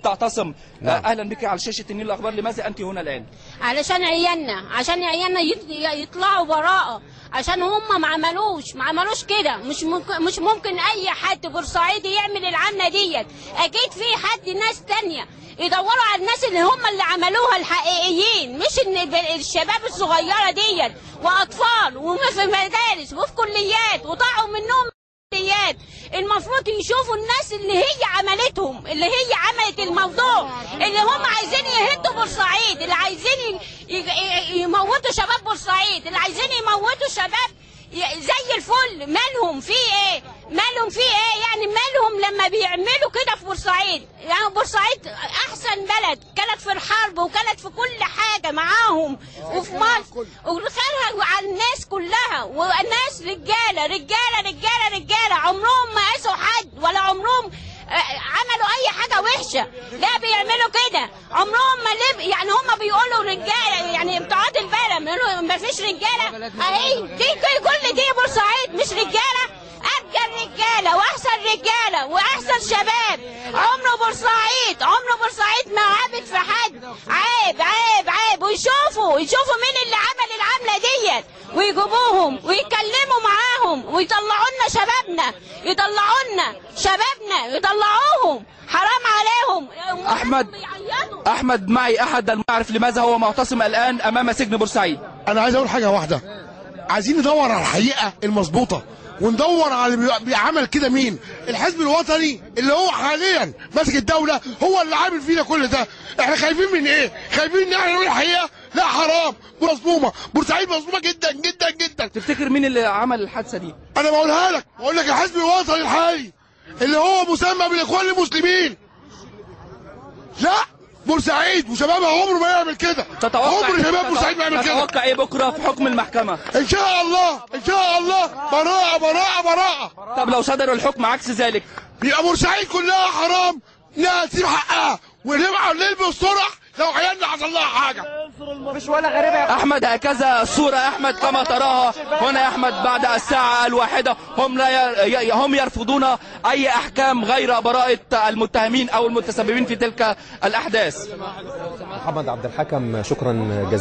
تعتصم. اهلا بك على شاشه النيل الاخبار. لماذا انت هنا الان؟ علشان عيالنا يطلعوا براءه، عشان هم ما عملوش كده. مش ممكن اي حد بورسعيدي يعمل العمله ديت. اكيد في ناس تانية يدوروا على الناس اللي هم اللي عملوها الحقيقيين، مش ان الشباب الصغيره ديت واطفال وفي مدارس وفي كليات وطلعوا منهم كليات. المفروض يشوفوا الناس اللي هي عملتهم، اللي هي عملت الموضوع، اللي هم عايزين يهدوا بورسعيد، اللي عايزين يموتوا شباب بورسعيد، اللي عايزين يموتوا شباب زي الفل. مالهم في ايه؟ يعني مالهم لما بيعملوا كده في بورسعيد؟ يعني بورسعيد احسن بلد، كانت في الحرب وكانت في كل حاجه معاهم وفي مصر، وخيرها على الناس كلها، والناس رجاله عمرهم ما قاسوا حد ولا عمرهم عملوا اي حاجه وحشه. لا بيعملوا كده عمرهم ما يعني هم بيقولوا رجاله، يعني بتوعات البلد ما فيش رجاله. اهي دي كل دي بورسعيد مش رجاله؟ ارجل رجاله واحسن شباب. عمره بورسعيد ما عابت في حد. عيب ويشوفوا مين اللي عمل العمله ديت، ويجيبوهم ويتكلموا معاهم ويطلعوا لنا شبابنا يطلعوهم. حرام عليهم. احمد معي احد المعرف لماذا هو معتصم الان امام سجن بورسعيد. انا عايز اقول حاجه واحده، عايزين ندور على الحقيقه المظبوطه، وندور على اللي بيعمل كده مين. الحزب الوطني اللي هو حاليا ماسك الدوله هو اللي عامل فينا كل ده. احنا خايفين من ايه؟ خايفين ان احنا نقول الحقيقه؟ لا حرام. مظلومه بورسعيد، مظلومه جدا جدا جدا. تفتكر مين اللي عمل الحادثه دي؟ انا بقولها لك، بقول لك الحزب الوطني الحالي اللي هو مسمى بالاخوان المسلمين. لا بورسعيد وشبابها عمره ما يعمل كده. عمر شباب بورسعيد ما يعمل كده. تتوقع ايه بكره في حكم المحكمه؟ ان شاء الله براءه. طب لو صدر الحكم عكس ذلك؟ يبقى بورسعيد كلها حرام، لا تسيب حقها ونبقى نلبس صرح لو عيالنا حصل لها حاجه. مش ولا غريبه يا احمد. هكذا الصوره يا احمد كما تراها هنا يا احمد بعد الساعه 1. هم يرفضون اي احكام غير براءه المتهمين او المتسببين في تلك الاحداث. محمد عبد الحكم، شكرا جزيلا.